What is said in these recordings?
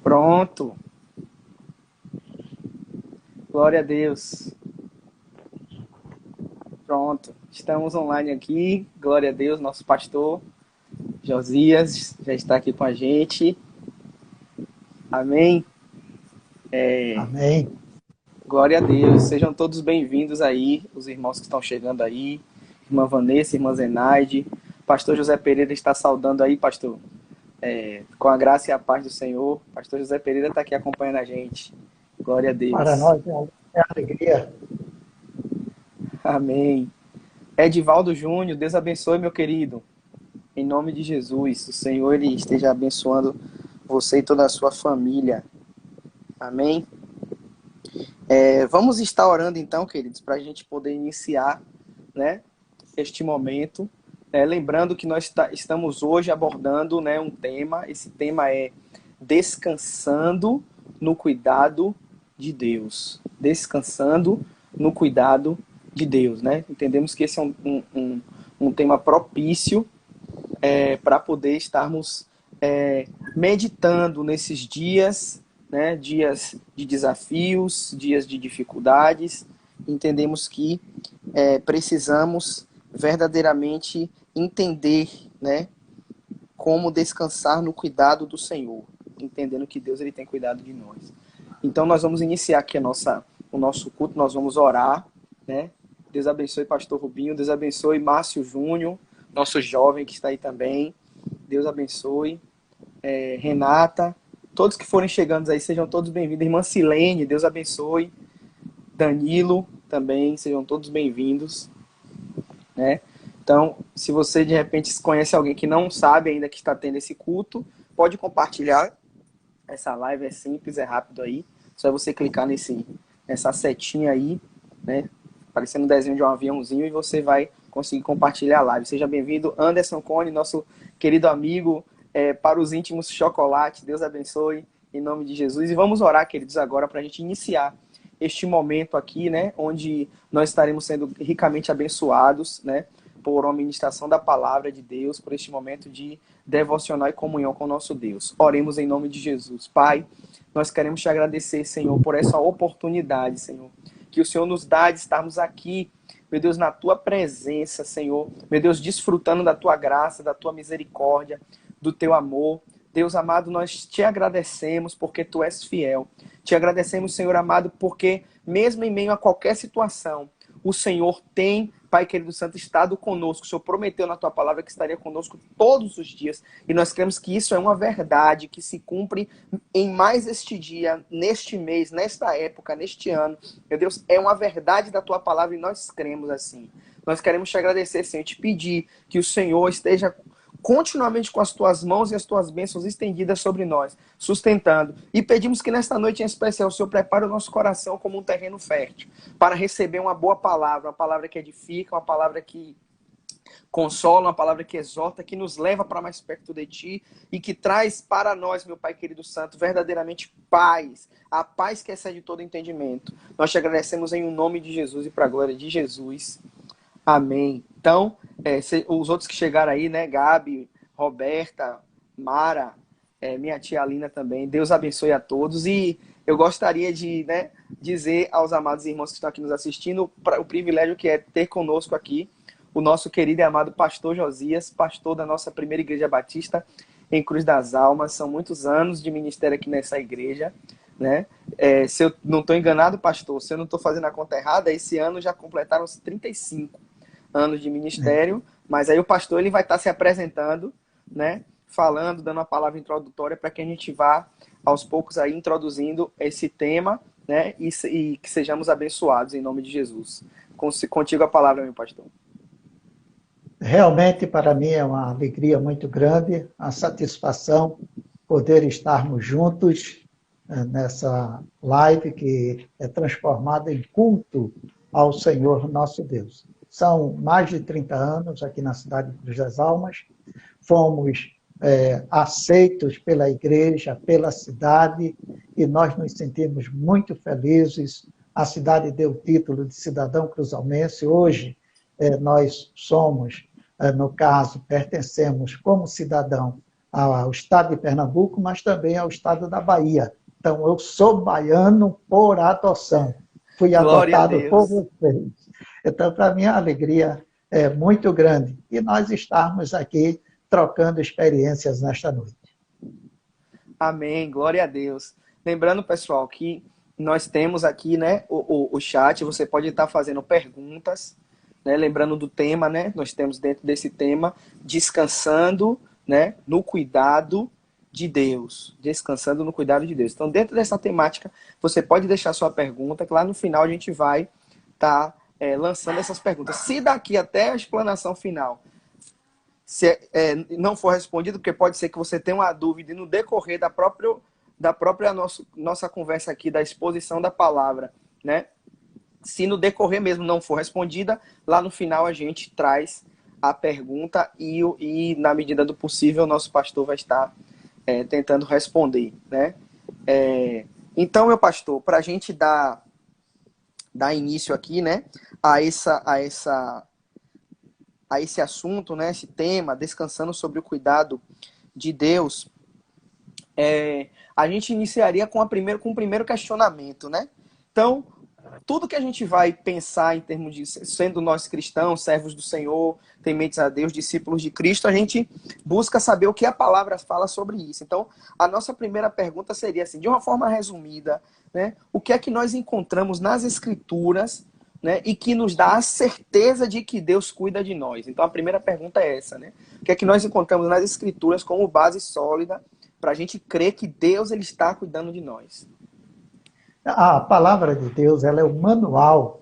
Pronto. Glória a Deus. Pronto. Estamos online aqui. Glória a Deus. Nosso pastor Josias já está aqui com a gente. Amém. Amém. Glória a Deus. Sejam todos bem-vindos aí, os irmãos que estão chegando aí. Irmã Vanessa, irmã Zenaide. Pastor José Pereira está saudando aí, pastor. Com a graça e a paz do Senhor. Pastor José Pereira está aqui acompanhando a gente. Glória a Para Deus. nós é alegria. Amém. Edivaldo Júnior, Deus abençoe, meu querido. Em nome de Jesus, o Senhor ele esteja abençoando você e toda a sua família. Amém? Vamos estar orando então, queridos, para a gente poder iniciar, né, este momento. Lembrando que nós estamos hoje abordando, né, um tema. Esse tema é descansando no cuidado de Deus. Descansando no cuidado de Deus, né? Entendemos que esse é um tema propício para poder estarmos meditando nesses dias, né? Dias de desafios, dias de dificuldades. Entendemos que precisamos verdadeiramente entender, né, como descansar no cuidado do Senhor, entendendo que Deus ele tem cuidado de nós. Então nós vamos iniciar aqui o nosso culto, nós vamos orar, né? Deus abençoe pastor Rubinho, Deus abençoe Márcio Júnior, nosso jovem que está aí também. Deus abençoe Renata, todos que forem chegando aí, sejam todos bem-vindos. Irmã Silene, Deus abençoe. Danilo também, sejam todos bem-vindos, né? Então, se você de repente conhece alguém que não sabe ainda que está tendo esse culto, pode compartilhar. Essa live é simples, é rápido aí. Só você clicar nessa setinha aí, né? Parecendo um desenho de um aviãozinho, e você vai conseguir compartilhar a live. Seja bem-vindo, Anderson Cone, nosso querido amigo, para os íntimos chocolate. Deus abençoe, em nome de Jesus. E vamos orar, queridos, agora para a gente iniciar este momento aqui, né? Onde nós estaremos sendo ricamente abençoados, né? Por uma ministração da palavra de Deus, por este momento de devocional e comunhão com o nosso Deus. Oremos em nome de Jesus. Pai, nós queremos te agradecer, Senhor, por essa oportunidade, Senhor, que o Senhor nos dá de estarmos aqui, meu Deus, na tua presença, Senhor, meu Deus, desfrutando da tua graça, da tua misericórdia, do teu amor. Deus amado, nós te agradecemos porque tu és fiel. Te agradecemos, Senhor amado, porque mesmo em meio a qualquer situação, o Senhor tem, Pai querido santo, estado conosco. O Senhor prometeu na tua palavra que estaria conosco todos os dias. E nós cremos que isso é uma verdade que se cumpre em mais este dia, neste mês, nesta época, neste ano. Meu Deus, é uma verdade da tua palavra e nós cremos assim. Nós queremos te agradecer, Senhor, te pedir que o Senhor esteja continuamente com as tuas mãos e as tuas bênçãos estendidas sobre nós, sustentando. E pedimos que nesta noite em especial o Senhor prepare o nosso coração como um terreno fértil, para receber uma boa palavra, uma palavra que edifica, uma palavra que consola, uma palavra que exorta, que nos leva para mais perto de Ti e que traz para nós, meu Pai querido Santo, verdadeiramente paz, a paz que excede todo entendimento. Nós te agradecemos em nome de Jesus e para a glória de Jesus. Amém. Então, os outros que chegaram aí, né? Gabi, Roberta, Mara, minha tia Alina também. Deus abençoe a todos. E eu gostaria de, né, dizer aos amados irmãos que estão aqui nos assistindo o privilégio que é ter conosco aqui o nosso querido e amado pastor Josias, pastor da nossa primeira igreja batista em Cruz das Almas. São muitos anos de ministério aqui nessa igreja, né? Se eu não estou enganado, pastor, se eu não estou fazendo a conta errada, esse ano já completaram os 35 anos de ministério, mas aí o pastor ele vai estar se apresentando, né, falando, dando uma palavra introdutória para que a gente vá aos poucos aí introduzindo esse tema, né, e que sejamos abençoados em nome de Jesus. Contigo a palavra, meu pastor. Realmente, para mim, é uma alegria muito grande, a satisfação poder estarmos juntos nessa live que é transformada em culto ao Senhor nosso Deus. São mais de 30 anos aqui na cidade de Cruz das Almas, fomos aceitos pela igreja, pela cidade, e nós nos sentimos muito felizes. A cidade deu o título de cidadão cruzalmense. Hoje, nós somos, no caso, pertencemos como cidadão ao estado de Pernambuco, mas também ao estado da Bahia. Então, eu sou baiano por adoção. Fui Glória a adotado por Deus. vocês. Então, para mim, a alegria é muito grande. E nós estarmos aqui trocando experiências nesta noite. Amém, glória a Deus. Lembrando, pessoal, que nós temos aqui, né, o chat, você pode estar fazendo perguntas, né, lembrando do tema, né, nós temos dentro desse tema, descansando, né, no cuidado de Deus, descansando no cuidado de Deus. Então, dentro dessa temática, você pode deixar sua pergunta, que lá no final a gente vai estar lançando essas perguntas. Se daqui até a explanação final se não for respondido, porque pode ser que você tenha uma dúvida e no decorrer da própria nossa conversa aqui, da exposição da palavra, né? Se no decorrer mesmo não for respondida, lá no final a gente traz a pergunta e na medida do possível, o nosso pastor vai estar tentando responder, né? Então, meu pastor, para a gente dar início aqui, né, a esse assunto, né, esse tema, descansando sobre o cuidado de Deus, a gente iniciaria com o primeiro questionamento, né? Então, tudo que a gente vai pensar em termos de sendo nós cristãos, servos do Senhor, tementes a Deus, discípulos de Cristo, a gente busca saber o que a palavra fala sobre isso. Então, a nossa primeira pergunta seria assim, de uma forma resumida, né? O que é que nós encontramos nas Escrituras, né, e que nos dá a certeza de que Deus cuida de nós? Então, a primeira pergunta é essa, né? O que é que nós encontramos nas Escrituras como base sólida para a gente crer que Deus ele está cuidando de nós? A palavra de Deus, ela é o manual,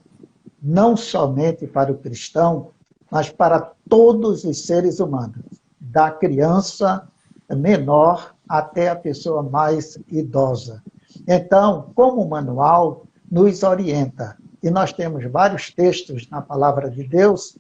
não somente para o cristão, mas para todos os seres humanos, da criança menor até a pessoa mais idosa. Então, como manual, nos orienta. E nós temos vários textos na palavra de Deus,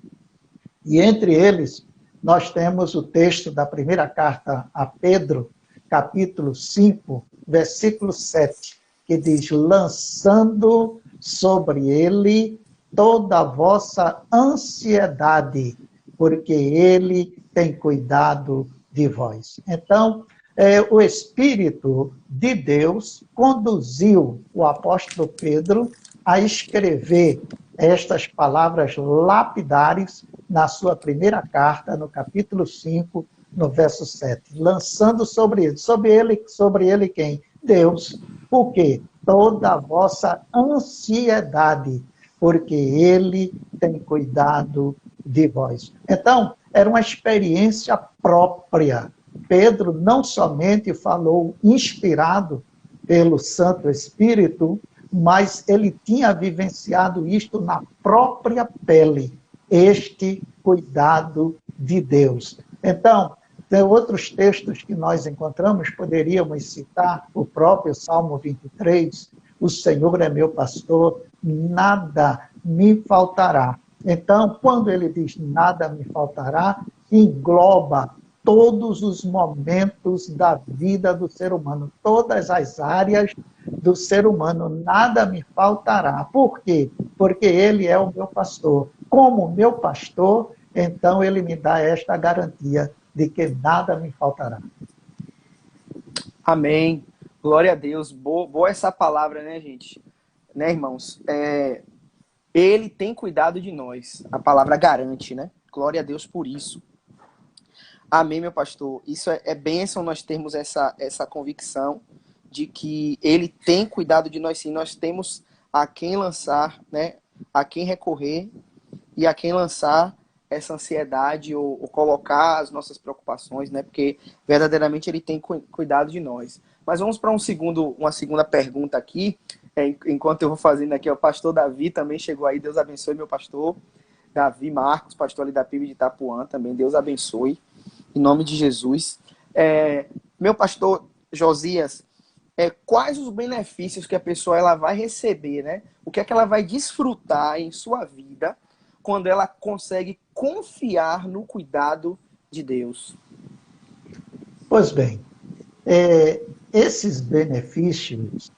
e entre eles, nós temos o texto da primeira carta a Pedro, capítulo 5, versículo 7, que diz, lançando sobre ele toda a vossa ansiedade, porque ele tem cuidado de vós. Então, o Espírito de Deus conduziu o apóstolo Pedro a escrever estas palavras lapidares na sua primeira carta, no capítulo 5, no verso 7, lançando sobre ele quem? Deus. Por quê? Toda a vossa ansiedade, porque ele tem cuidado de vós. Então, era uma experiência própria. Pedro não somente falou inspirado pelo Santo Espírito, mas ele tinha vivenciado isto na própria pele, este cuidado de Deus. Então, tem outros textos que nós encontramos, poderíamos citar o próprio Salmo 23, o Senhor é meu pastor, nada me faltará. Então, quando ele diz nada me faltará, engloba todos os momentos da vida do ser humano, todas as áreas do ser humano, nada me faltará. Por quê? Porque ele é o meu pastor. Como meu pastor, então ele me dá esta garantia de que nada me faltará. Amém. Glória a Deus. Boa essa palavra, né, gente? Né, irmãos? Ele tem cuidado de nós. A palavra garante, né? Glória a Deus por isso. Amém, meu pastor. Isso é bênção nós termos essa convicção de que ele tem cuidado de nós, sim. Nós temos a quem lançar, né? A quem recorrer e a quem lançar essa ansiedade ou colocar as nossas preocupações, né? Porque verdadeiramente ele tem cuidado de nós. Mas vamos para uma segunda pergunta aqui. Enquanto eu vou fazendo aqui, o pastor Davi também chegou aí. Deus abençoe, meu pastor. Davi Marcos, pastor ali da PIB de Itapuã também. Deus abençoe. Em nome de Jesus. Meu pastor Josias, quais os benefícios que a pessoa ela vai receber, né? O que é que ela vai desfrutar em sua vida quando ela consegue confiar no cuidado de Deus? Pois bem, esses benefícios,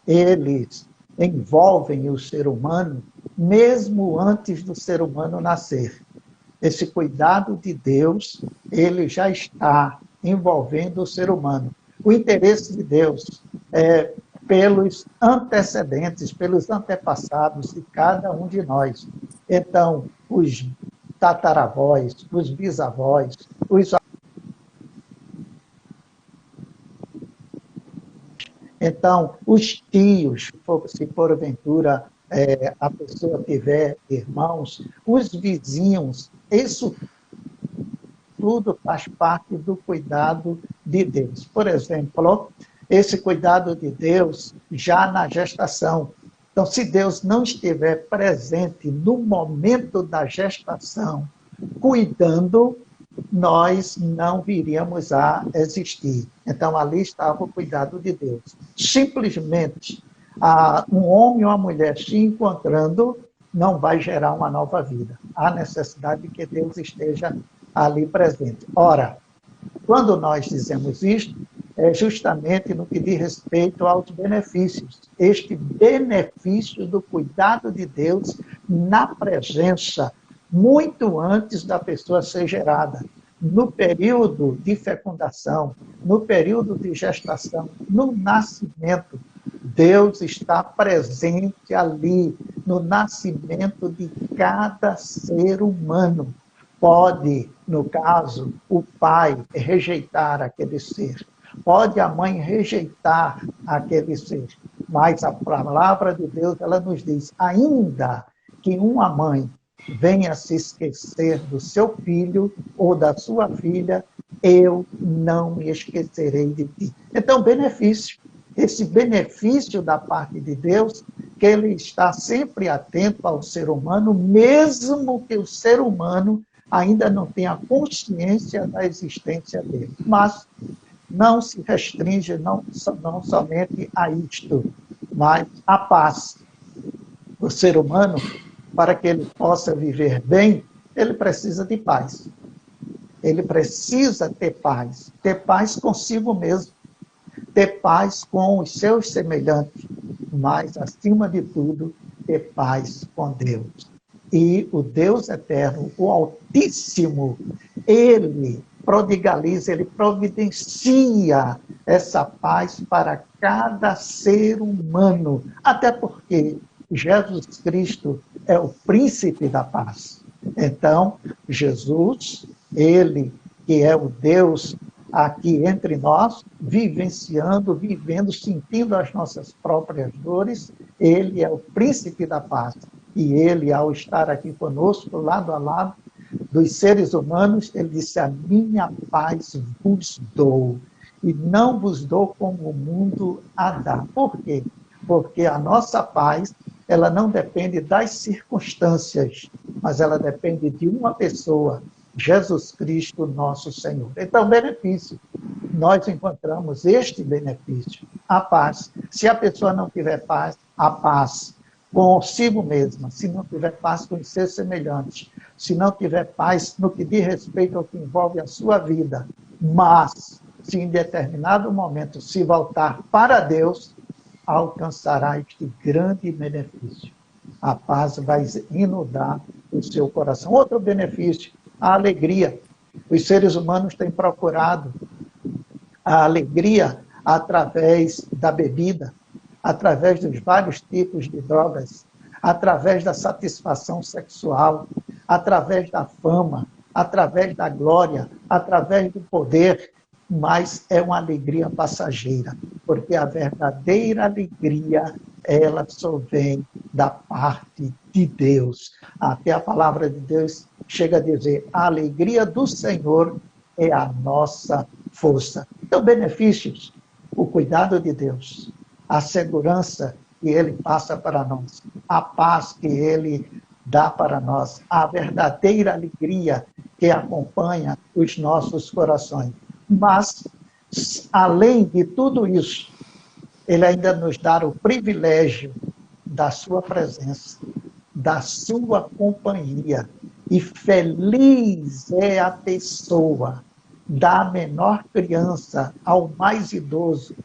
eles envolvem o ser humano mesmo antes do ser humano nascer. Esse cuidado de Deus, ele já está envolvendo o ser humano. O interesse de Deus é pelos antecedentes, pelos antepassados de cada um de nós. Então, os tataravós, os bisavós, os... Então, os tios, se porventura a pessoa tiver irmãos, os vizinhos, isso tudo faz parte do cuidado de Deus. Por exemplo, esse cuidado de Deus já na gestação. Então, se Deus não estiver presente no momento da gestação, cuidando, nós não viríamos a existir. Então, ali estava o cuidado de Deus. Simplesmente, um homem ou uma mulher se encontrando não vai gerar uma nova vida. Há necessidade de que Deus esteja ali presente. Ora, quando nós dizemos isto, é justamente no que diz respeito aos benefícios. Este benefício do cuidado de Deus na presença, muito antes da pessoa ser gerada. No período de fecundação, no período de gestação, no nascimento, Deus está presente ali, no nascimento de cada ser humano. Pode, no caso, o pai rejeitar aquele ser. Pode a mãe rejeitar aquele ser. Mas a palavra de Deus, ela nos diz, ainda que uma mãe venha se esquecer do seu filho ou da sua filha, eu não me esquecerei de ti. Então, benefício. Esse benefício da parte de Deus, que ele está sempre atento ao ser humano, mesmo que o ser humano ainda não tenha consciência da existência dele. Mas não se restringe não somente a isto, mas a paz. O ser humano, para que ele possa viver bem, ele precisa de paz. Ele precisa ter paz consigo mesmo, ter paz com os seus semelhantes, mas, acima de tudo, ter paz com Deus. E o Deus eterno, o Altíssimo, ele prodigaliza, ele providencia essa paz para cada ser humano, até porque Jesus Cristo é o príncipe da paz. Então, Jesus, ele que é o Deus aqui entre nós, vivenciando, vivendo, sentindo as nossas próprias dores, ele é o príncipe da paz. E ele, ao estar aqui conosco, lado a lado dos seres humanos, ele disse, a minha paz vos dou, e não vos dou como o mundo a dá. Por quê? Porque a nossa paz, ela não depende das circunstâncias, mas ela depende de uma pessoa, Jesus Cristo, nosso Senhor. Então, benefício. Nós encontramos este benefício, a paz. Se a pessoa não tiver paz, a paz consigo mesma, se não tiver paz com os seus semelhantes, se não tiver paz no que diz respeito ao que envolve a sua vida, mas se em determinado momento se voltar para Deus, alcançará este grande benefício. A paz vai inundar o seu coração. Outro benefício, a alegria. Os seres humanos têm procurado a alegria através da bebida, através dos vários tipos de drogas, através da satisfação sexual, através da fama, através da glória, através do poder, mas é uma alegria passageira, porque a verdadeira alegria, ela só vem da parte de Deus. Até a palavra de Deus chega a dizer, a alegria do Senhor é a nossa força. Então, benefícios, o cuidado de Deus, a segurança que ele passa para nós, a paz que ele dá para nós, a verdadeira alegria que acompanha os nossos corações. Mas, além de tudo isso, ele ainda nos dá o privilégio da sua presença, da sua companhia. E feliz é a pessoa, da menor criança ao mais idoso,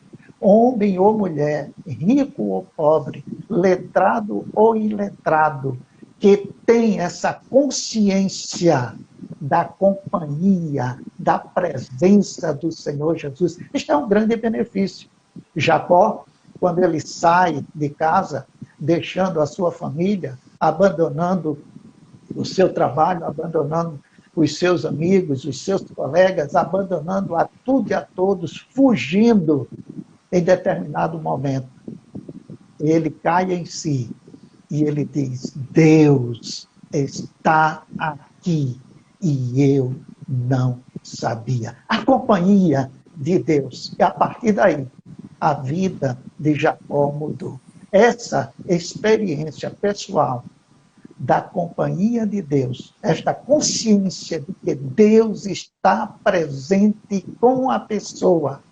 homem ou mulher, rico ou pobre, letrado ou iletrado, que tem essa consciência da companhia, da presença do Senhor Jesus. Isto é um grande benefício. Jacó, quando ele sai de casa, deixando a sua família, abandonando o seu trabalho, abandonando os seus amigos, os seus colegas, abandonando a tudo e a todos, fugindo em determinado momento. Ele cai em si e ele diz: Deus está aqui e eu não sabia. A companhia de Deus. E a partir daí, a vida de Jacó mudou. Essa experiência pessoal da companhia de Deus, esta consciência de que Deus está presente com a pessoa,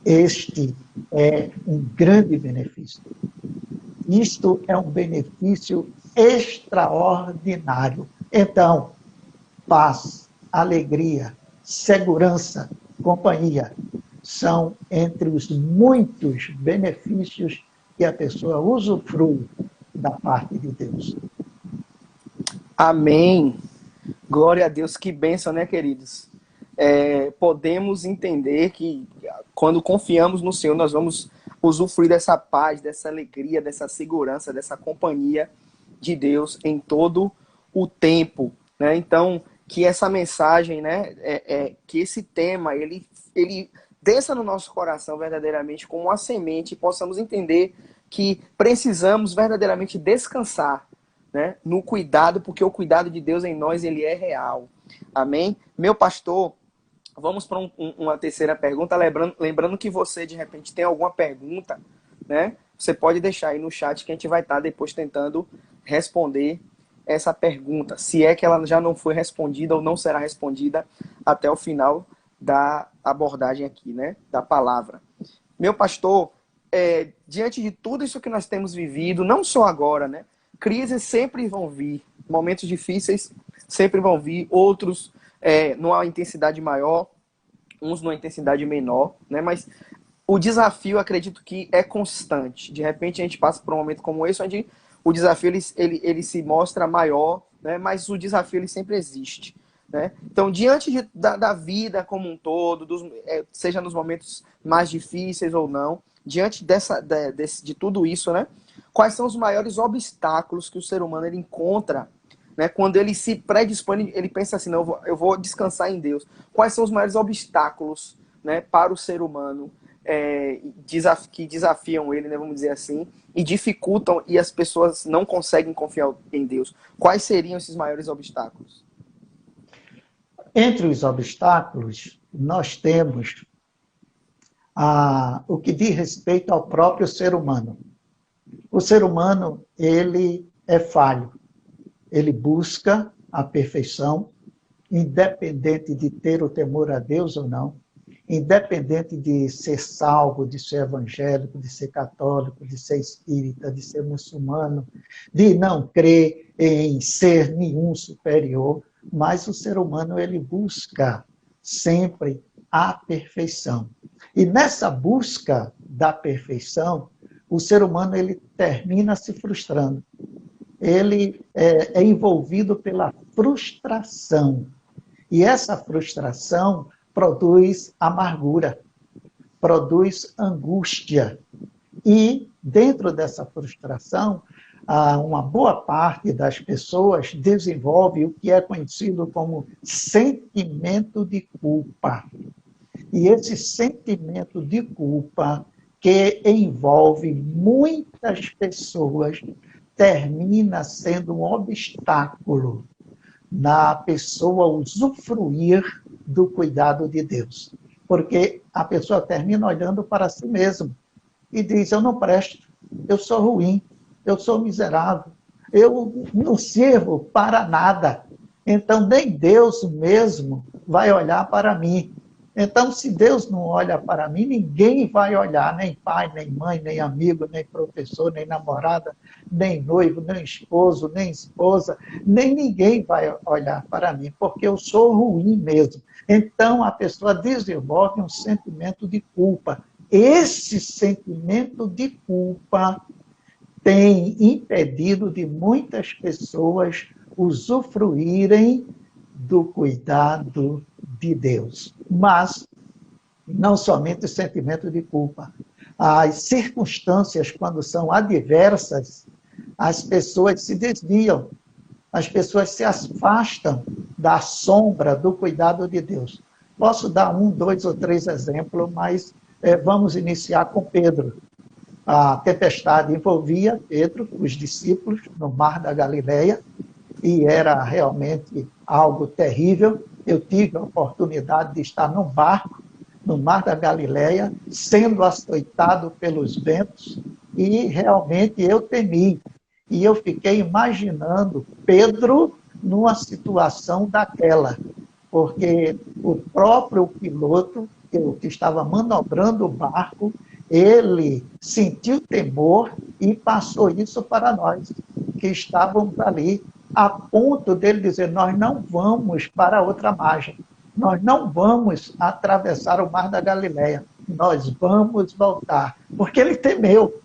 este é um grande benefício. Isto é um benefício extraordinário. Então, paz, alegria, segurança, companhia, são entre os muitos benefícios que a pessoa usufrui da parte de Deus. Amém. Glória a Deus, que bênção, né, queridos? Podemos entender que quando confiamos no Senhor, nós vamos usufruir dessa paz, dessa alegria, dessa segurança, dessa companhia de Deus em todo o tempo, né? Então, que essa mensagem, né, que esse tema, ele desça no nosso coração verdadeiramente como uma semente e possamos entender que precisamos verdadeiramente descansar, né, no cuidado, porque o cuidado de Deus em nós, ele é real. Amém? Meu pastor, vamos para uma terceira pergunta, lembrando que você, de repente, tem alguma pergunta, né? Você pode deixar aí no chat que a gente vai estar depois tentando responder essa pergunta, se é que ela já não foi respondida ou não será respondida até o final da abordagem aqui, né? Da palavra. Meu pastor, diante de tudo isso que nós temos vivido, não só agora, né? Crises sempre vão vir, momentos difíceis sempre vão vir, outros numa intensidade maior, uns numa intensidade menor, né? Mas o desafio, acredito que é constante. De repente a gente passa por um momento como esse, onde o desafio ele se mostra maior, né? Mas o desafio ele sempre existe, né? Então, diante da vida como um todo, seja nos momentos mais difíceis ou não, diante de tudo isso, né? Quais são os maiores obstáculos que o ser humano ele encontra, né, quando ele se predispõe, ele pensa assim, não, eu vou descansar em Deus. Quais são os maiores obstáculos, né, para o ser humano que desafiam ele, né, vamos dizer assim, e dificultam e as pessoas não conseguem confiar em Deus? Quais seriam esses maiores obstáculos? Entre os obstáculos, nós temos o que diz respeito ao próprio ser humano. O ser humano, ele é falho. Ele busca a perfeição, independente de ter o temor a Deus ou não, independente de ser salvo, de ser evangélico, de ser católico, de ser espírita, de ser muçulmano, de não crer em ser nenhum superior, mas o ser humano ele busca sempre a perfeição. E nessa busca da perfeição, o ser humano ele termina se frustrando. Ele é envolvido pela frustração. E essa frustração produz amargura, produz angústia. E dentro dessa frustração, uma boa parte das pessoas desenvolve o que é conhecido como sentimento de culpa. E esse sentimento de culpa que envolve muitas pessoas termina sendo um obstáculo na pessoa usufruir do cuidado de Deus. Porque a pessoa termina olhando para si mesma e diz, eu não presto, eu sou ruim, eu sou miserável, eu não sirvo para nada. Então, nem Deus mesmo vai olhar para mim. Então, se Deus não olha para mim, ninguém vai olhar, nem pai, nem mãe, nem amigo, nem professor, nem namorada, nem noivo, nem esposo, nem esposa, nem ninguém vai olhar para mim, porque eu sou ruim mesmo. Então, a pessoa desenvolve um sentimento de culpa. Esse sentimento de culpa tem impedido de muitas pessoas usufruírem do cuidado de Deus. Mas não somente o sentimento de culpa. As circunstâncias, quando são adversas, as pessoas se desviam, as pessoas se afastam da sombra do cuidado de Deus. Posso dar 1, 2 ou 3 exemplos, mas vamos iniciar com Pedro. A tempestade envolvia Pedro, os discípulos, no mar da Galileia, e era realmente algo terrível. Eu tive a oportunidade de estar num barco, no mar da Galileia, sendo açoitado pelos ventos, e realmente eu temi. E eu fiquei imaginando Pedro numa situação daquela, porque o próprio piloto, que estava manobrando o barco, ele sentiu temor e passou isso para nós, que estávamos ali, a ponto dele dizer, nós não vamos para outra margem, nós não vamos atravessar o mar da Galileia, nós vamos voltar, porque ele temeu,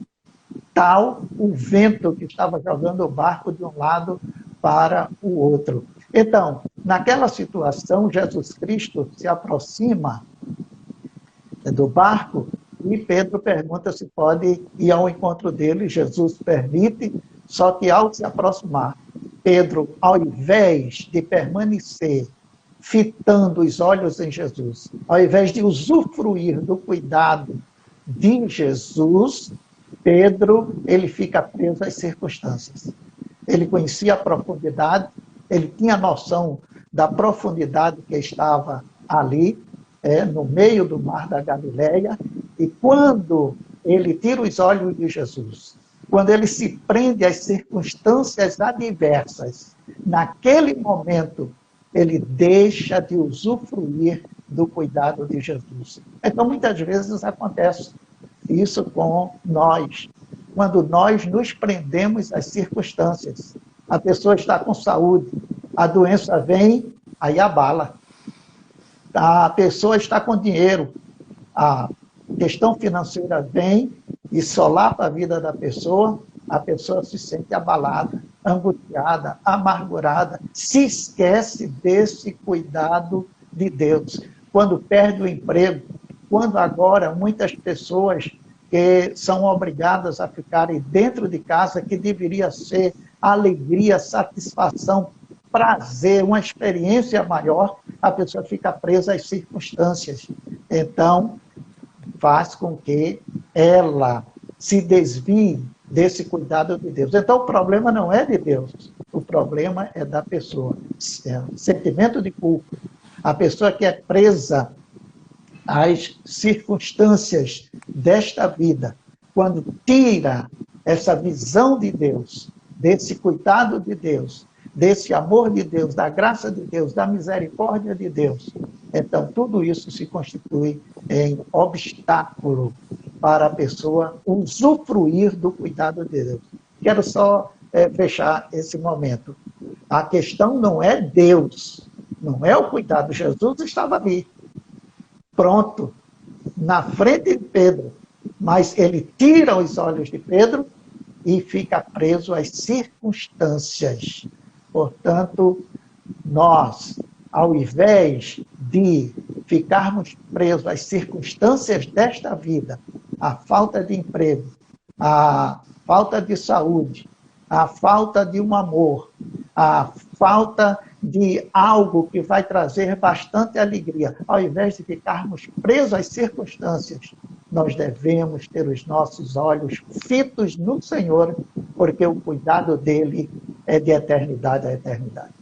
tal o vento que estava jogando o barco de um lado para o outro. Então, naquela situação, Jesus Cristo se aproxima do barco e Pedro pergunta se pode ir ao encontro dele. Jesus permite, só que ao se aproximar, Pedro, ao invés de permanecer fitando os olhos em Jesus, ao invés de usufruir do cuidado de Jesus, Pedro, ele fica preso às circunstâncias. Ele conhecia a profundidade, ele tinha noção da profundidade que estava ali, no meio do mar da Galileia, e quando ele tira os olhos de Jesus, quando ele se prende às circunstâncias adversas, naquele momento, ele deixa de usufruir do cuidado de Jesus. Então, muitas vezes acontece isso com nós, quando nós nos prendemos às circunstâncias. A pessoa está com saúde, a doença vem, aí abala. A pessoa está com dinheiro, a questão financeira vem e solapa a vida da pessoa, a pessoa se sente abalada, angustiada, amargurada, se esquece desse cuidado de Deus. Quando perde o emprego, quando agora muitas pessoas que são obrigadas a ficarem dentro de casa, que deveria ser alegria, satisfação, prazer, uma experiência maior, a pessoa fica presa às circunstâncias. Então, faz com que ela se desvie desse cuidado de Deus. Então, o problema não é de Deus, o problema é da pessoa. Sentimento de culpa. A pessoa que é presa às circunstâncias desta vida, quando tira essa visão de Deus, desse cuidado de Deus, desse amor de Deus, da graça de Deus, da misericórdia de Deus, então tudo isso se constitui em obstáculo para a pessoa usufruir do cuidado de Deus. Quero só fechar esse momento. A questão não é Deus, não é o cuidado. Jesus estava ali, pronto, na frente de Pedro, mas ele tira os olhos de Pedro e fica preso às circunstâncias. Portanto, nós, ao invés de ficarmos presos às circunstâncias desta vida, a falta de emprego, a falta de saúde, a falta de um amor, a falta de algo que vai trazer bastante alegria, ao invés de ficarmos presos às circunstâncias, nós devemos ter os nossos olhos fitos no Senhor, porque o cuidado dele é de eternidade a eternidade.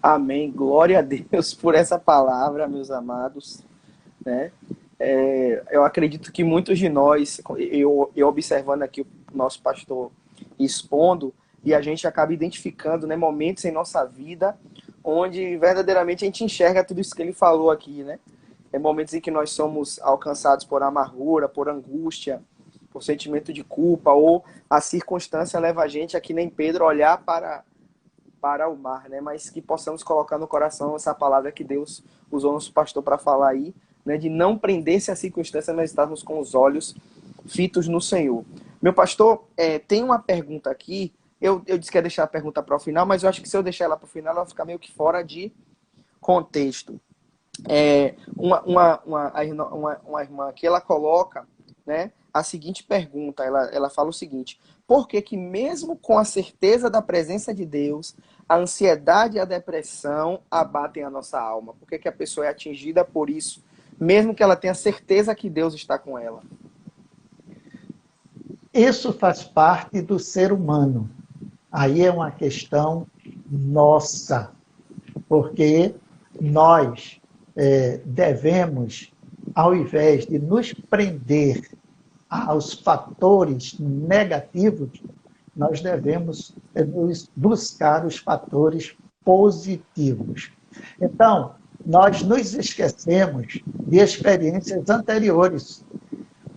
Amém. Glória a Deus por essa palavra, meus amados. Né? Eu acredito que muitos de nós, eu observando aqui o nosso pastor expondo, e a gente acaba identificando, né, momentos em nossa vida onde verdadeiramente a gente enxerga tudo isso que ele falou aqui, né? Momentos em que nós somos alcançados por amargura, por angústia, por sentimento de culpa, ou a circunstância leva a gente, aqui nem Pedro, olhar para o mar, né? Mas que possamos colocar no coração essa palavra que Deus usou nosso pastor para falar aí, né? De não prender-se à circunstância, mas estarmos com os olhos fitos no Senhor. Meu pastor, tem uma pergunta aqui. Eu disse que ia deixar a pergunta para o final, mas eu acho que se eu deixar ela para o final, ela vai ficar meio que fora de contexto. Uma irmã aqui, ela coloca, né, a seguinte pergunta, ela fala o seguinte: por que que mesmo com a certeza da presença de Deus, a ansiedade e a depressão abatem a nossa alma? Por que que a pessoa é atingida por isso, mesmo que ela tenha certeza que Deus está com ela? Isso faz parte do ser humano. Aí é uma questão nossa, porque nós devemos, ao invés de nos prender aos fatores negativos, nós devemos buscar os fatores positivos. Então, nós nos esquecemos de experiências anteriores.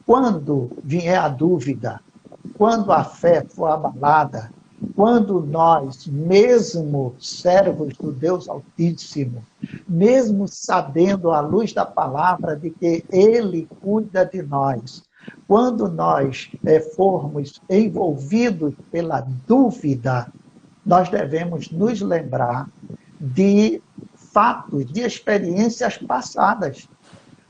Quando vier a dúvida, quando a fé for abalada, quando nós, mesmo servos do Deus Altíssimo, mesmo sabendo à luz da palavra de que Ele cuida de nós, quando nós formos envolvidos pela dúvida, nós devemos nos lembrar de fatos, de experiências passadas.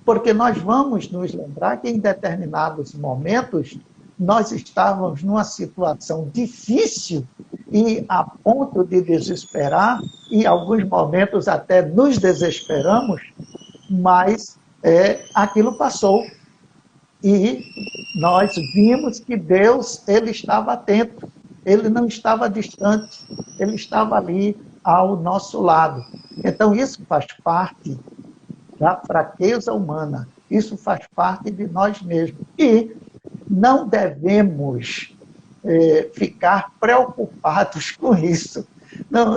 Porque nós vamos nos lembrar que em determinados momentos nós estávamos numa situação difícil e a ponto de desesperar, e em alguns momentos até nos desesperamos, mas aquilo passou. E nós vimos que Deus, Ele estava atento, Ele não estava distante, Ele estava ali ao nosso lado. Então isso faz parte da fraqueza humana, isso faz parte de nós mesmos. E não devemos ficar preocupados com isso. Não,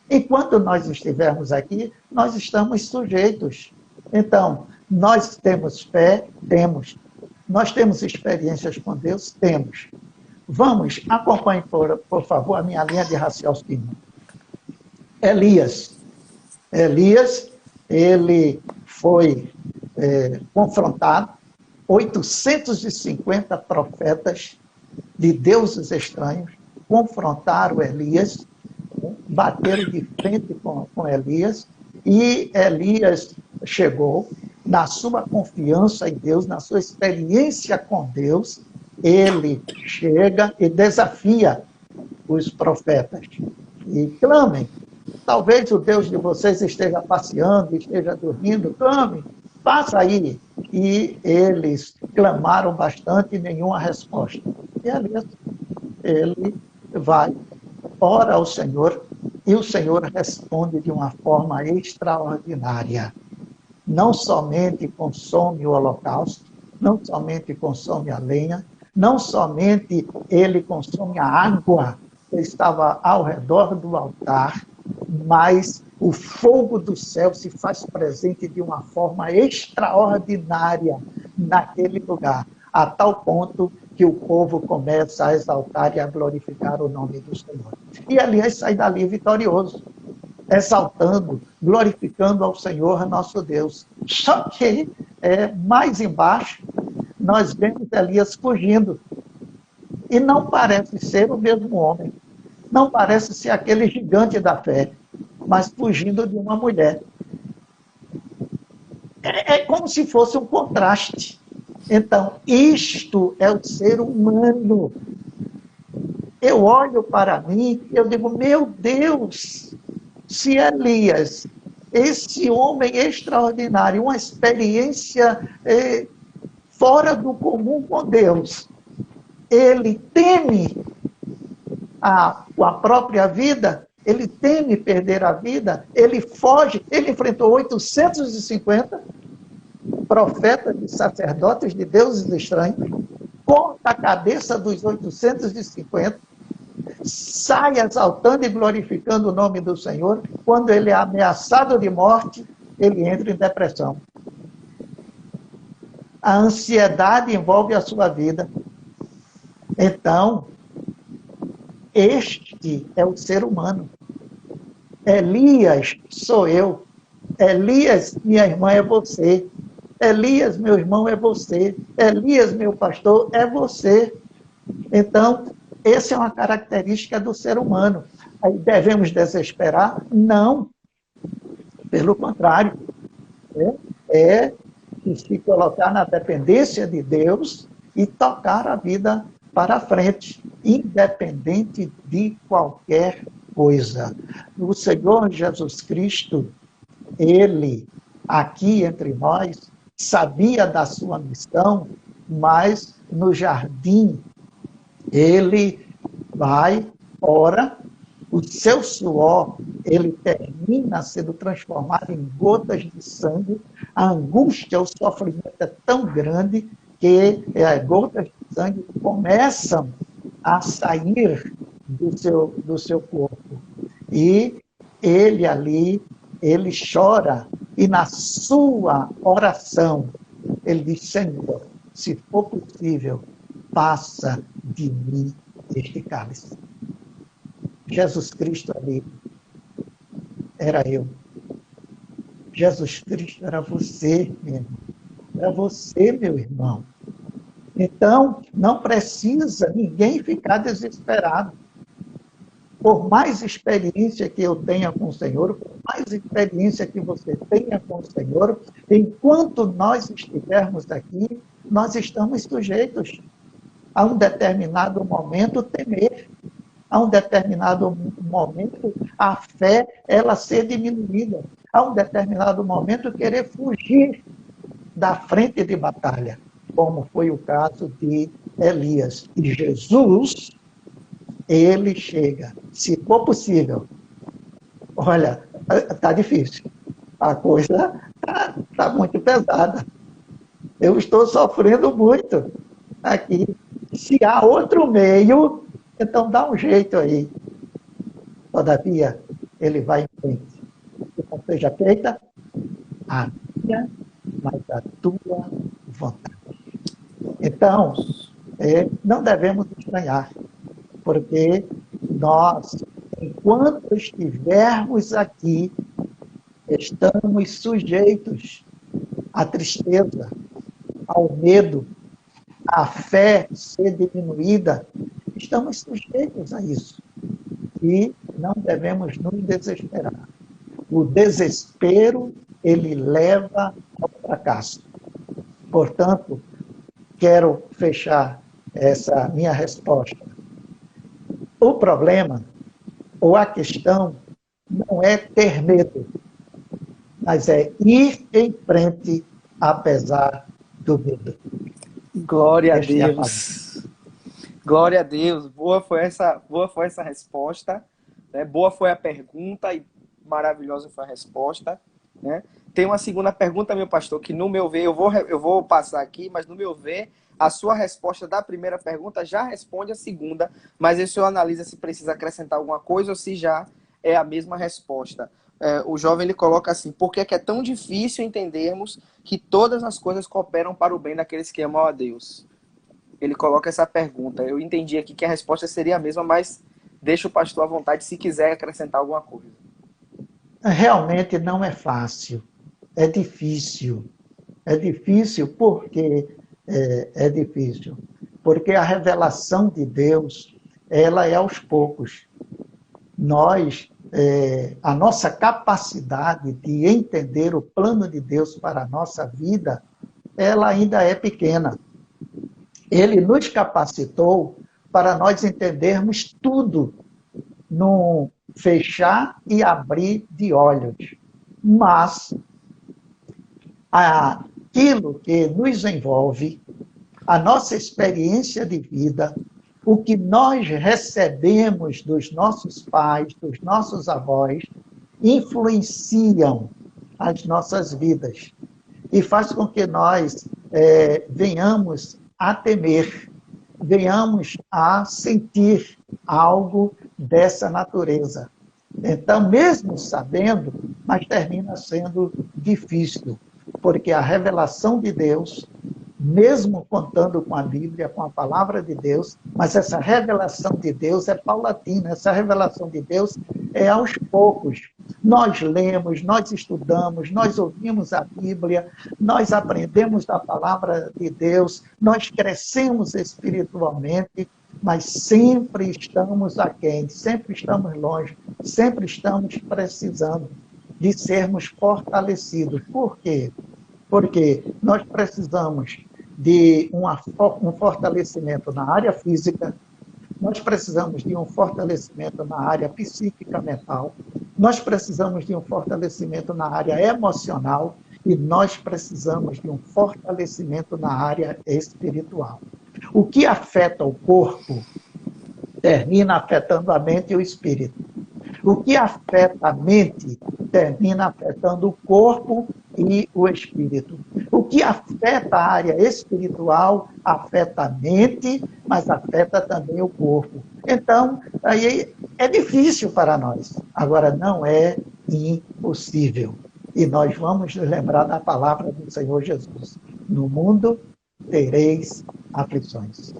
enquanto nós estivermos aqui, nós estamos sujeitos. Então, nós temos fé? Temos. Nós temos experiências com Deus? Temos. Vamos, acompanhe, por favor, a minha linha de raciocínio. Elias, ele foi confrontado, 850 profetas de deuses estranhos confrontaram Elias, bateram de frente com Elias, e Elias chegou, na sua confiança em Deus, na sua experiência com Deus, ele chega e desafia os profetas. E clamem. Talvez o Deus de vocês esteja passeando, esteja dormindo, clame, passa aí. E eles clamaram bastante e nenhuma resposta. E ali ele vai, ora ao Senhor, e o Senhor responde de uma forma extraordinária. Não somente consome o holocausto, não somente consome a lenha, não somente ele consome a água que estava ao redor do altar, mas o fogo do céu se faz presente de uma forma extraordinária naquele lugar, a tal ponto que o povo começa a exaltar e a glorificar o nome do Senhor. E Elias sai dali vitorioso, exaltando, glorificando ao Senhor nosso Deus. Só que, mais embaixo, nós vemos Elias fugindo. E não parece ser o mesmo homem. Não parece ser aquele gigante da fé, mas fugindo de uma mulher. É como se fosse um contraste. Então, isto é o ser humano. Eu olho para mim, eu digo, meu Deus, se Elias, esse homem extraordinário, uma experiência fora do comum com Deus, ele teme a própria vida, ele teme perder a vida, ele foge, ele enfrentou 850 profetas e sacerdotes de deuses estranhos, corta a cabeça dos 850, sai exaltando e glorificando o nome do Senhor. Quando ele é ameaçado de morte, ele entra em depressão. A ansiedade envolve a sua vida. Então, este é o ser humano. Elias sou eu. Elias, minha irmã, é você. Elias, meu irmão, é você. Elias, meu pastor, é você. Então, essa é uma característica do ser humano. Aí devemos desesperar? Não, pelo contrário. É se colocar na dependência de Deus e tocar a vida para frente, independente de qualquer coisa. O Senhor Jesus Cristo, ele, aqui entre nós, sabia da sua missão, mas no jardim, ele vai, ora, o seu suor, ele termina sendo transformado em gotas de sangue, a angústia, o sofrimento é tão grande que gotas de sangue começam a sair do seu corpo. E ele ali, ele chora, e na sua oração, ele diz: Senhor, se for possível, passa de mim este cálice. Jesus Cristo ali era eu. Jesus Cristo era você, meu irmão. Era você, meu irmão. Então, não precisa ninguém ficar desesperado. Por mais experiência que eu tenha com o Senhor, por mais experiência que você tenha com o Senhor, enquanto nós estivermos aqui, nós estamos sujeitos a um determinado momento temer. A um determinado momento, a fé, ela ser diminuída. A um determinado momento, querer fugir da frente de batalha, como foi o caso de Elias. E Jesus, ele chega, se for possível. Olha, está difícil. A coisa está muito pesada. Eu estou sofrendo muito aqui. Se há outro meio, então dá um jeito aí. Todavia, ele vai em frente. Que não seja feita a minha, mas a tua vontade. Então, não devemos estranhar, porque nós, enquanto estivermos aqui, estamos sujeitos à tristeza, ao medo, à fé ser diminuída. Estamos sujeitos a isso. E não devemos nos desesperar. O desespero, ele leva ao fracasso. Portanto, quero fechar essa minha resposta. O problema, ou a questão, não é ter medo, mas é ir em frente apesar do medo. Glória a Deus. Glória a Deus. Boa foi essa resposta, né? Boa foi a pergunta e maravilhosa foi a resposta, né? Tem uma segunda pergunta, meu pastor, que no meu ver, eu vou passar aqui, mas no meu ver, a sua resposta da primeira pergunta já responde a segunda, mas aí o senhor analisa se precisa acrescentar alguma coisa ou se já é a mesma resposta. O jovem, ele coloca assim: por que é tão difícil entendermos que todas as coisas cooperam para o bem daqueles que amam a Deus? Ele coloca essa pergunta. Eu entendi aqui que a resposta seria a mesma, mas deixa o pastor à vontade se quiser acrescentar alguma coisa. Realmente não é fácil. É difícil. É difícil porque difícil. Porque a revelação de Deus, ela é aos poucos. A nossa capacidade de entender o plano de Deus para a nossa vida, ela ainda é pequena. Ele nos capacitou para nós entendermos tudo num fechar e abrir de olhos. Mas aquilo que nos envolve, a nossa experiência de vida, o que nós recebemos dos nossos pais, dos nossos avós, influenciam as nossas vidas e faz com que nós venhamos a temer, venhamos a sentir algo dessa natureza. Então, mesmo sabendo, mas termina sendo difícil, porque a revelação de Deus, mesmo contando com a Bíblia, com a palavra de Deus, mas essa revelação de Deus é paulatina, essa revelação de Deus é aos poucos. Nós lemos, nós estudamos, nós ouvimos a Bíblia, nós aprendemos da palavra de Deus, nós crescemos espiritualmente, mas sempre estamos aquém, sempre estamos longe, sempre estamos precisando de sermos fortalecidos. Por quê? Porque nós precisamos de um fortalecimento na área física, nós precisamos de um fortalecimento na área psíquica mental, nós precisamos de um fortalecimento na área emocional e nós precisamos de um fortalecimento na área espiritual. O que afeta o corpo termina afetando a mente e o espírito. O que afeta a mente termina afetando o corpo e o espírito. O que afeta a área espiritual afeta a mente, mas afeta também o corpo. Então, aí é difícil para nós. Agora, não é impossível. E nós vamos nos lembrar da palavra do Senhor Jesus. No mundo tereis aflições,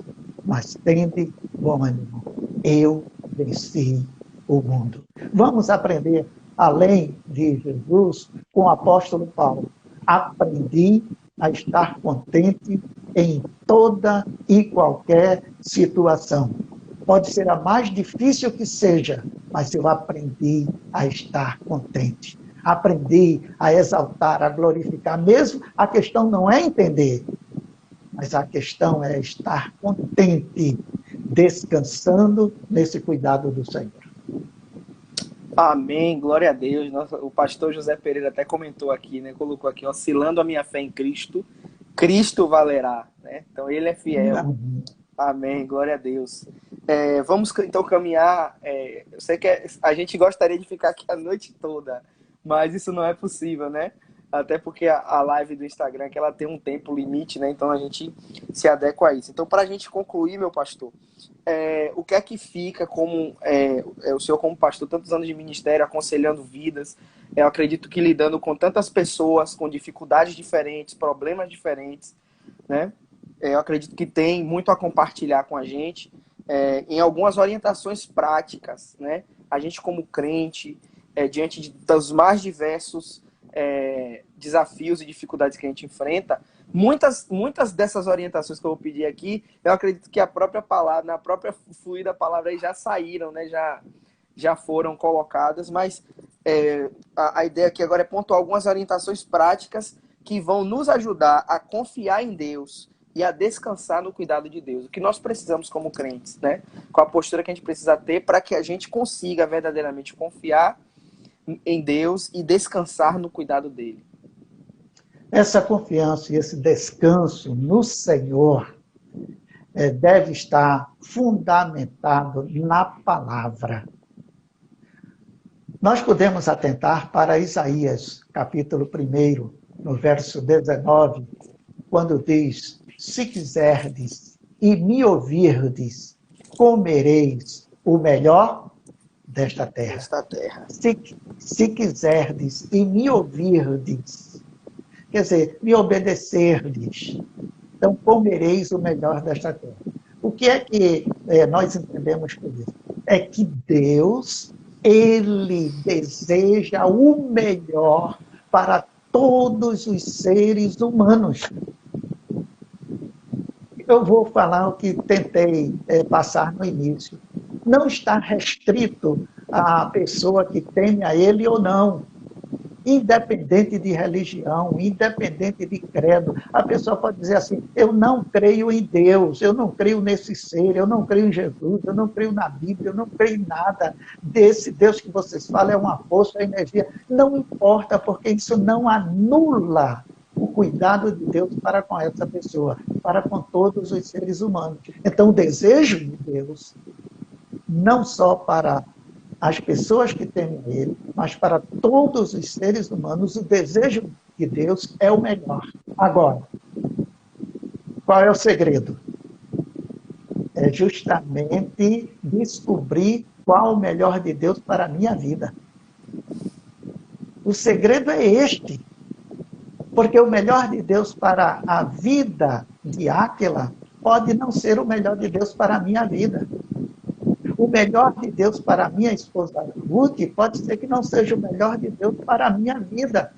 mas tende bom ânimo. Eu venci o mundo. Vamos aprender, além de Jesus, com o apóstolo Paulo. Aprendi a estar contente em toda e qualquer situação. Pode ser a mais difícil que seja, mas eu aprendi a estar contente. Aprendi a exaltar, a glorificar. Mesmo a questão não é entender, mas a questão é estar contente, descansando nesse cuidado do Senhor. Amém, glória a Deus. Nossa, o pastor José Pereira até comentou aqui, né? Colocou aqui, oscilando a minha fé em Cristo, Cristo valerá, né? Então ele é fiel. Amém, glória a Deus. Vamos então caminhar. Eu sei que a gente gostaria de ficar aqui a noite toda, mas isso não é possível, né? Até porque a live do Instagram que ela tem um tempo limite, né? Então a gente se adequa a isso. Então, para a gente concluir, meu pastor, o que é que fica como o senhor como pastor, tantos anos de ministério, aconselhando vidas, eu acredito que lidando com tantas pessoas, com dificuldades diferentes, problemas diferentes, né? Eu acredito que tem muito a compartilhar com a gente em algumas orientações práticas, né? A gente como crente, diante dos mais diversos desafios e dificuldades que a gente enfrenta, muitas dessas orientações que eu vou pedir aqui, eu acredito que a própria palavra, na própria fluir da palavra aí já saíram, né? Já foram colocadas, mas a ideia aqui agora é pontuar algumas orientações práticas que vão nos ajudar a confiar em Deus e a descansar no cuidado de Deus. O que nós precisamos como crentes, né? Com a postura que a gente precisa ter para que a gente consiga verdadeiramente confiar em Deus e descansar no cuidado dele. Essa confiança e esse descanso no Senhor deve estar fundamentado na palavra. Nós podemos atentar para Isaías, capítulo 1, no verso 19, quando diz: se quiserdes e me ouvirdes, comereis o melhor desta terra. Se quiserdes e me ouvirdes, quer dizer, me obedecerdes, então comereis o melhor desta terra. O que é que nós entendemos por isso? É que Deus, Ele deseja o melhor para todos os seres humanos. Eu vou falar o que tentei passar no início. Não está restrito à pessoa que teme a Ele ou não. Independente de religião, independente de credo. A pessoa pode dizer assim: eu não creio em Deus, eu não creio nesse ser, eu não creio em Jesus, eu não creio na Bíblia, eu não creio em nada desse Deus que vocês falam, é uma força, é energia. Não importa, porque isso não anula o cuidado de Deus para com essa pessoa, para com todos os seres humanos. Então, o desejo de Deus, não só para as pessoas que temem Ele, mas para todos os seres humanos, o desejo de Deus é o melhor. Agora, qual é o segredo? É justamente descobrir qual o melhor de Deus para a minha vida. O segredo é este. Porque o melhor de Deus para a vida de Áquila pode não ser o melhor de Deus para a minha vida. O melhor de Deus para a minha esposa Ruth pode ser que não seja o melhor de Deus para a minha vida.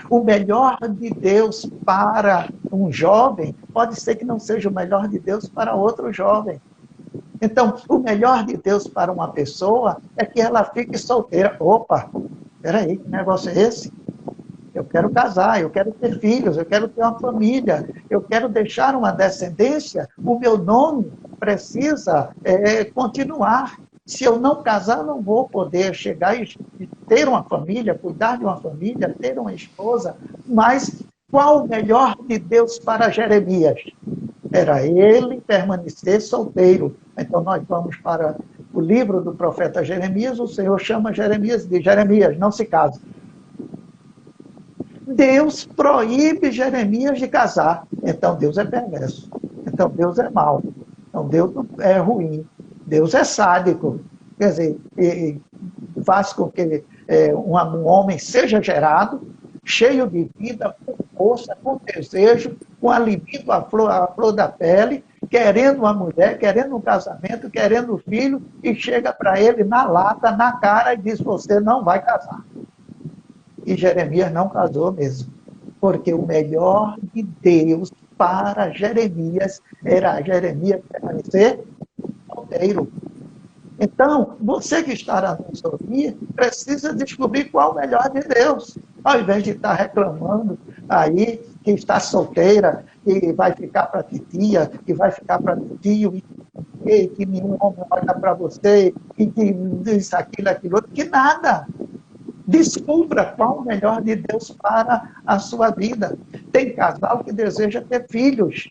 O melhor de Deus para um jovem pode ser que não seja o melhor de Deus para outro jovem. Então, o melhor de Deus para uma pessoa é que ela fique solteira. Opa, peraí, que negócio é esse? Eu quero casar, eu quero ter filhos, eu quero ter uma família, eu quero deixar uma descendência, o meu nome precisa continuar. Se eu não casar, não vou poder chegar e ter uma família, cuidar de uma família, ter uma esposa. Mas qual o melhor de Deus para Jeremias? Era ele permanecer solteiro. Então nós vamos para o livro do profeta Jeremias, o Senhor chama Jeremias e diz, Jeremias, não se case. Deus proíbe Jeremias de casar. Então Deus é perverso. Então Deus é mau. Então Deus é ruim. Deus é sádico. Quer dizer, faz com que um homem seja gerado, cheio de vida, com força, com desejo, com a libido à flor da pele, querendo uma mulher, querendo um casamento, querendo um filho, e chega para ele na lata, na cara, e diz, você não vai casar. E Jeremias não casou mesmo, porque o melhor de Deus para Jeremias era Jeremias permanecer solteiro. Então, você que está a nos ouvir, precisa descobrir qual o melhor de Deus. Ao invés de estar reclamando aí que está solteira, que vai ficar para titia, que vai ficar para tio, e que nenhum homem olha para você, e que isso, aquilo outro, que nada. Descubra qual o melhor de Deus para a sua vida. Tem casal que deseja ter filhos,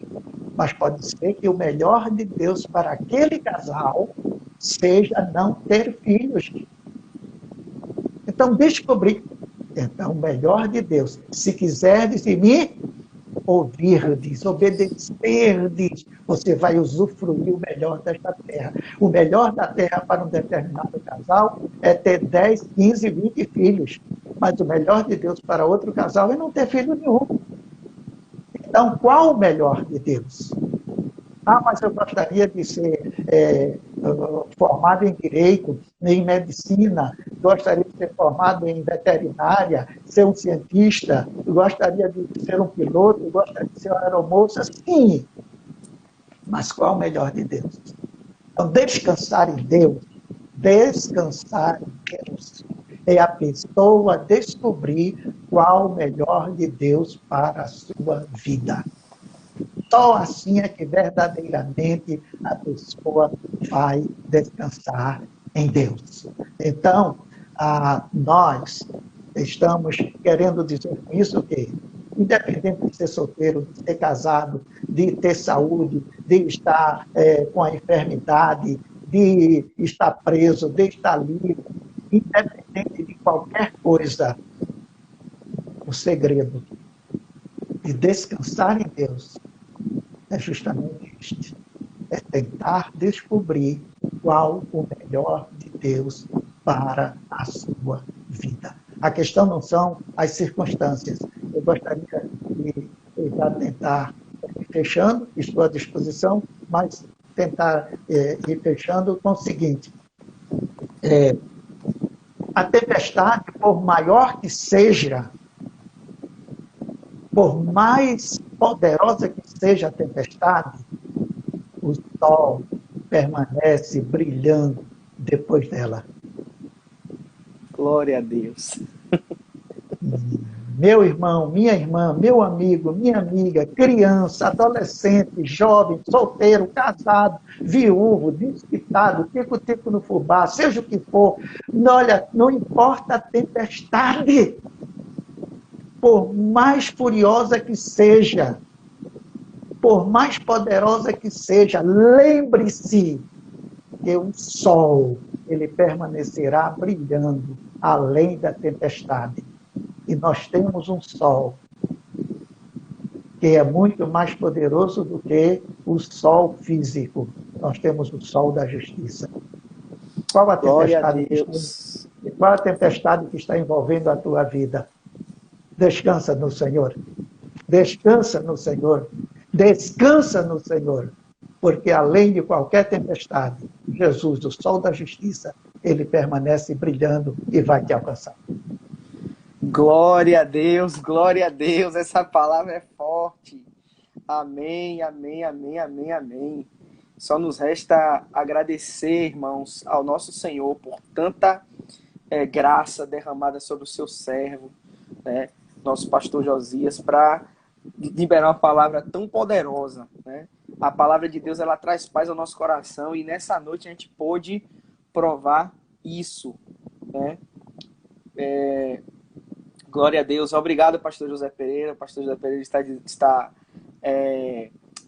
mas pode ser que o melhor de Deus para aquele casal seja não ter filhos. Então, descobri. Então, o melhor de Deus, se quiserdes de mim, ouvirdes, obedecerdes, você vai usufruir o melhor desta terra. O melhor da terra para um determinado casal é ter 10, 15, 20 filhos. Mas o melhor de Deus para outro casal é não ter filho nenhum. Então, qual o melhor de Deus? Ah, mas eu gostaria de ser formado em direito, em medicina, gostaria de ser formado em veterinária, ser um cientista, gostaria de ser um piloto, gostaria de ser uma aeromoça. Sim, mas qual o melhor de Deus? Então, descansar em Deus, é a pessoa descobrir qual o melhor de Deus para a sua vida. Só assim é que verdadeiramente a pessoa vai descansar em Deus. Então, nós estamos querendo dizer com isso que, independente de ser solteiro, de ser casado, de ter saúde, de estar com a enfermidade, de estar preso, de estar livre, independente de qualquer coisa, o segredo de descansar em Deus é justamente este. É tentar descobrir qual o melhor de Deus para a sua vida. A questão não são as circunstâncias. Eu gostaria de tentar ir fechando, estou à disposição, mas tentar ir fechando com o seguinte. A tempestade, por maior que seja, por mais poderosa que seja a tempestade, o sol permanece brilhando depois dela. Glória a Deus. Meu irmão, minha irmã, meu amigo, minha amiga, criança, adolescente, jovem, solteiro, casado, viúvo, desquitado, tico-tico no fubá, seja o que for, olha, não importa a tempestade, por mais furiosa que seja, por mais poderosa que seja, lembre-se que o sol, ele permanecerá brilhando além da tempestade. E nós temos um sol que é muito mais poderoso do que o sol físico. Nós temos o sol da justiça. Qual a tempestade que está envolvendo a tua vida? Descansa no Senhor. Descansa no Senhor. Descansa no Senhor. Porque além de qualquer tempestade, Jesus, o sol da justiça, ele permanece brilhando e vai te alcançar. Glória a Deus, glória a Deus. Essa palavra é forte. Amém, amém, amém, amém, amém. Só nos resta agradecer, irmãos, ao nosso Senhor por tanta graça derramada sobre o seu servo, né, nosso pastor Josias, para liberar uma palavra tão poderosa, né? A palavra de Deus, ela traz paz ao nosso coração, e nessa noite a gente pôde provar isso, né? Glória a Deus. Obrigado, pastor José Pereira. O pastor José Pereira está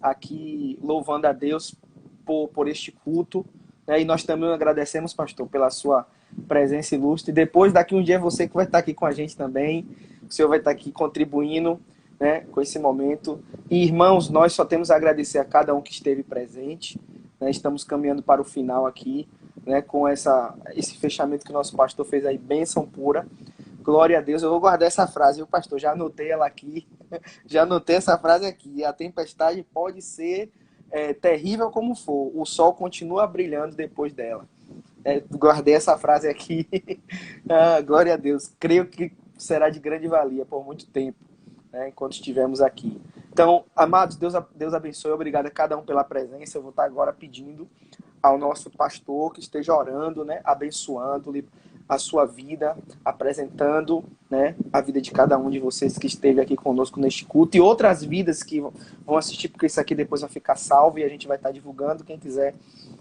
aqui louvando a Deus por este culto, né? E nós também agradecemos, pastor, pela sua presença ilustre. Depois, daqui um dia, você que vai estar aqui com a gente também. O senhor vai estar aqui contribuindo, né, com esse momento. E, irmãos, nós só temos a agradecer a cada um que esteve presente, né? Estamos caminhando para o final aqui, né, com esse fechamento que o nosso pastor fez aí, bênção pura. Glória a Deus. Eu vou guardar essa frase, viu, pastor? Já anotei ela aqui. Já anotei essa frase aqui. A tempestade pode ser terrível como for. O sol continua brilhando depois dela. Guardei essa frase aqui. Glória a Deus. Creio que será de grande valia por muito tempo, né, enquanto estivermos aqui. Então, amados, Deus abençoe. Obrigado a cada um pela presença. Eu vou estar agora pedindo ao nosso pastor que esteja orando, né, abençoando a sua vida, apresentando, né, a vida de cada um de vocês que esteve aqui conosco neste culto, e outras vidas que vão assistir, porque isso aqui depois vai ficar salvo e a gente vai estar divulgando. Quem quiser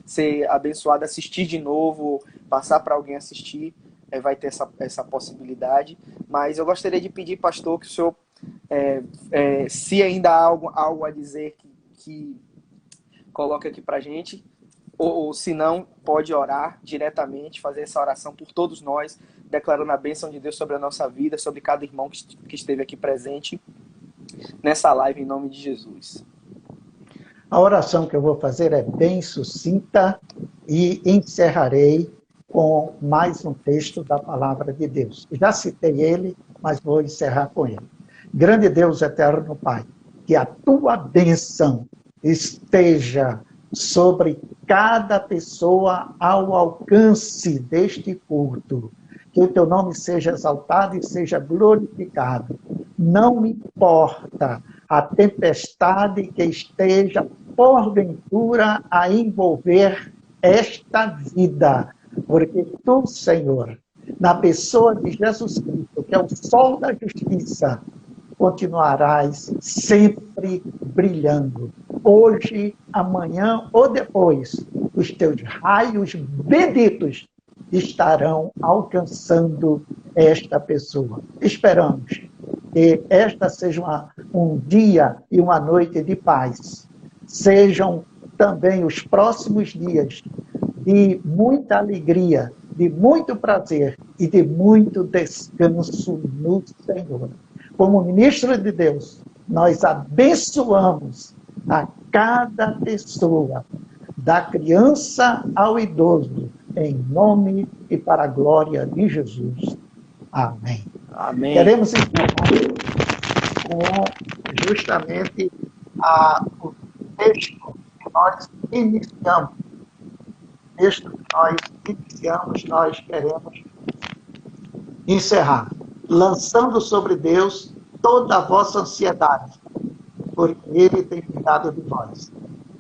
ser abençoado, assistir de novo, passar para alguém assistir, vai ter essa possibilidade. Mas eu gostaria de pedir, pastor, que o senhor, se ainda há algo a dizer, que coloque aqui para a gente. Ou se não, pode orar diretamente, fazer essa oração por todos nós, declarando a bênção de Deus sobre a nossa vida, sobre cada irmão que esteve aqui presente nessa live, em nome de Jesus. A oração que eu vou fazer é bem sucinta e encerrarei com mais um texto da palavra de Deus. Já citei ele, mas vou encerrar com ele. Grande Deus, eterno Pai, que a tua bênção esteja sobre cada pessoa ao alcance deste culto. Que o teu nome seja exaltado e seja glorificado. Não importa a tempestade que esteja porventura a envolver esta vida, porque tu, Senhor, na pessoa de Jesus Cristo, que é o sol da justiça, continuarás sempre brilhando. Hoje, amanhã ou depois, os teus raios benditos estarão alcançando esta pessoa. Esperamos que esta seja um dia e uma noite de paz. Sejam também os próximos dias de muita alegria, de muito prazer e de muito descanso no Senhor. Como ministro de Deus, nós abençoamos a cada pessoa, da criança ao idoso, em nome e para a glória de Jesus. Amém. Amém. Queremos encerrar com justamente o texto que nós iniciamos. O texto que nós iniciamos, nós queremos encerrar, lançando sobre Deus toda a vossa ansiedade, porque Ele tem cuidado de nós.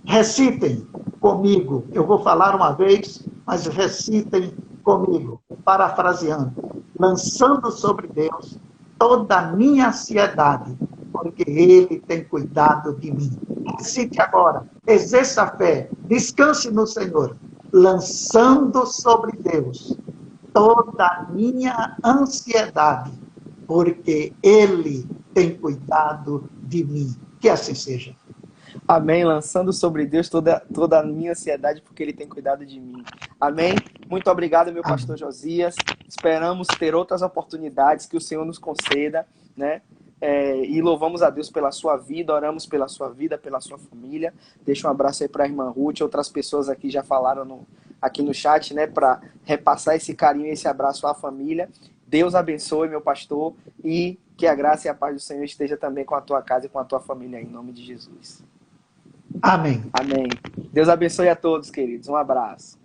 Recitem comigo, eu vou falar uma vez, mas recitem comigo, parafraseando, lançando sobre Deus toda a minha ansiedade, porque Ele tem cuidado de mim. Recite agora, exerça a fé, descanse no Senhor, lançando sobre Deus toda a minha ansiedade, porque Ele tem cuidado de mim. Que assim seja. Amém. Lançando sobre Deus toda a minha ansiedade, porque Ele tem cuidado de mim. Amém. Muito obrigado, meu pastor Josias. Esperamos ter outras oportunidades que o Senhor nos conceda, né? E louvamos a Deus pela sua vida, oramos pela sua vida, pela sua família. Deixa um abraço aí para a irmã Ruth. Outras pessoas aqui já falaram aqui no chat, né? Para repassar esse carinho e esse abraço à família. Deus abençoe, meu pastor, e que a graça e a paz do Senhor esteja também com a tua casa e com a tua família, em nome de Jesus. Amém. Amém. Deus abençoe a todos, queridos. Um abraço.